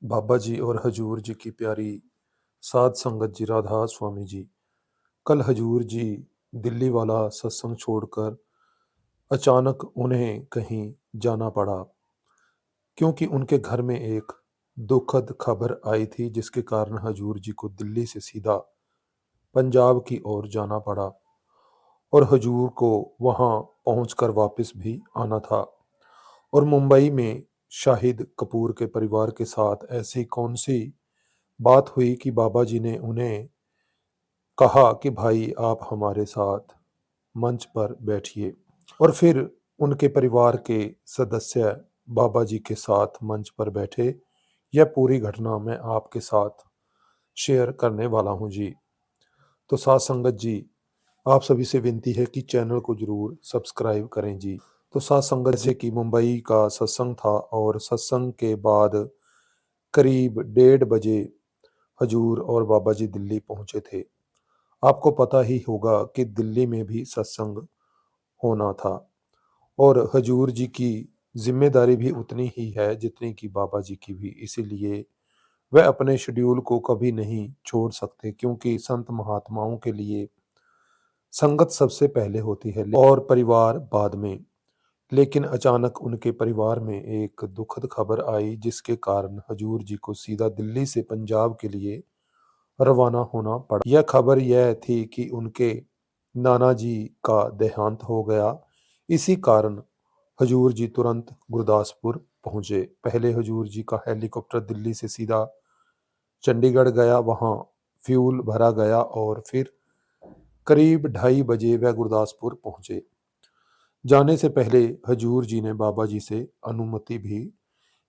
बाबा जी और हजूर जी की प्यारी साध संगत जी, राधा स्वामी जी। कल हजूर जी दिल्ली वाला सत्संग छोड़कर अचानक उन्हें कहीं जाना पड़ा, क्योंकि उनके घर में एक दुखद खबर आई थी, जिसके कारण हजूर जी को दिल्ली से सीधा पंजाब की ओर जाना पड़ा और हजूर को वहां पहुंचकर वापस भी आना था। और मुंबई में शाहिद कपूर के परिवार के साथ ऐसी कौन सी बात हुई कि बाबा जी ने उन्हें कहा कि भाई आप हमारे साथ मंच पर बैठिए। और फिर उनके परिवार के सदस्य बाबा जी के साथ मंच पर बैठे। यह पूरी घटना मैं आपके साथ शेयर करने वाला हूं जी। तो साथ संगत जी, आप सभी से विनती है कि चैनल को जरूर सब्सक्राइब करें जी। तो साथ संगत जी कि मुंबई का सत्संग था और सत्संग के बाद करीब 1:30 बजे हजूर और बाबा जी दिल्ली पहुंचे थे। आपको पता ही होगा कि दिल्ली में भी सत्संग होना था और हजूर जी की जिम्मेदारी भी उतनी ही है जितनी कि बाबा जी की भी। इसीलिए वह अपने शेड्यूल को कभी नहीं छोड़ सकते, क्योंकि संत महात्माओं के लिए संगत सबसे पहले होती है और परिवार बाद में। लेकिन अचानक उनके परिवार में एक दुखद खबर आई, जिसके कारण हजूर जी को सीधा दिल्ली से पंजाब के लिए रवाना होना पड़ा। यह खबर यह थी कि उनके नाना जी का देहांत हो गया। इसी कारण हजूर जी तुरंत गुरदासपुर पहुंचे। पहले हजूर जी का हेलीकॉप्टर दिल्ली से सीधा चंडीगढ़ गया, वहां फ्यूल भरा गया और फिर करीब 2:30 बजे वह गुरदासपुर पहुंचे। जाने से पहले हजूर जी ने बाबा जी से अनुमति भी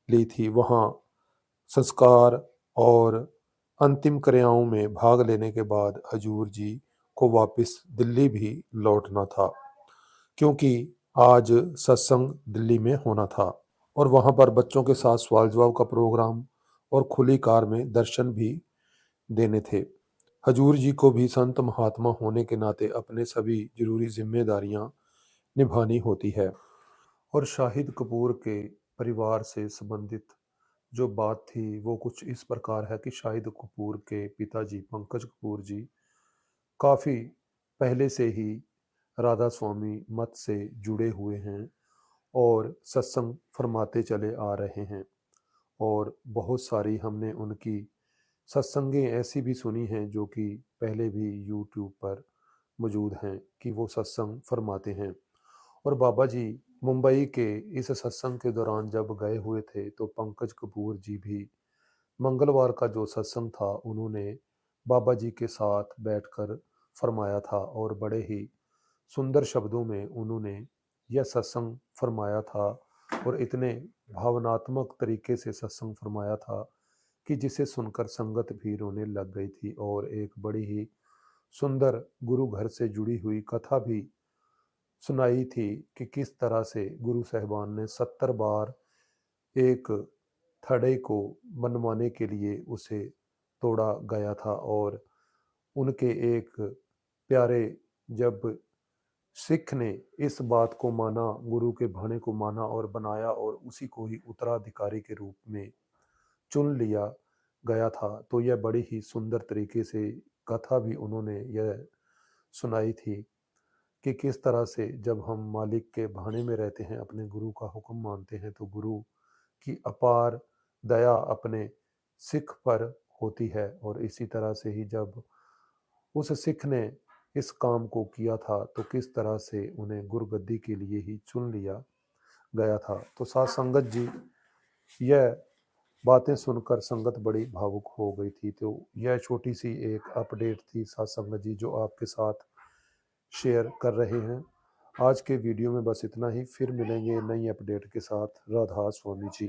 ली थी। वहां संस्कार और अंतिम क्रियाओं में भाग लेने के बाद हजूर जी को वापस दिल्ली भी लौटना था, क्योंकि आज सत्संग दिल्ली में होना था और वहां पर बच्चों के साथ सवाल जवाब का प्रोग्राम और खुली कार में दर्शन भी देने थे। हजूर जी को भी संत महात्मा होने के नाते अपने सभी जरूरी जिम्मेदारियां निभानी होती है। और शाहिद कपूर के परिवार से संबंधित जो बात थी वो कुछ इस प्रकार है कि शाहिद कपूर के पिताजी पंकज कपूर जी काफ़ी पहले से ही राधा स्वामी मत से जुड़े हुए हैं और सत्संग फरमाते चले आ रहे हैं। और बहुत सारी हमने उनकी सत्संगें ऐसी भी सुनी हैं जो कि पहले भी यूट्यूब पर मौजूद हैं कि वो सत्संग फरमाते हैं। और बाबा जी मुंबई के इस सत्संग के दौरान जब गए हुए थे तो पंकज कपूर जी भी मंगलवार का जो सत्संग था उन्होंने बाबा जी के साथ बैठकर फरमाया था और बड़े ही सुंदर शब्दों में उन्होंने यह सत्संग फरमाया था और इतने भावनात्मक तरीके से सत्संग फरमाया था कि जिसे सुनकर संगत भी रोने लग गई थी। और एक बड़ी ही सुंदर गुरु घर से जुड़ी हुई कथा भी सुनाई थी कि किस तरह से गुरु साहिबान ने 70 बार एक थड़े को मनवाने के लिए उसे तोड़ा गया था। और उनके एक प्यारे जब सिख ने इस बात को माना, गुरु के भाने को माना और बनाया और उसी को ही उत्तराधिकारी के रूप में चुन लिया गया था, तो यह बड़ी ही सुंदर तरीके से कथा भी उन्होंने यह सुनाई थी कि किस तरह से जब हम मालिक के भाने में रहते हैं, अपने गुरु का हुक्म मानते हैं, तो गुरु की अपार दया अपने सिख पर होती है। और इसी तरह से ही जब उस सिख ने इस काम को किया था तो किस तरह से उन्हें गुरगद्दी के लिए ही चुन लिया गया था। तो साथ संगत जी, यह बातें सुनकर संगत बड़ी भावुक हो गई थी। तो यह छोटी सी एक अपडेट थी साथ संगत जी जो आपके साथ शेयर कर रहे हैं। आज के वीडियो में बस इतना ही, फिर मिलेंगे नई अपडेट के साथ। राधा स्वामी जी।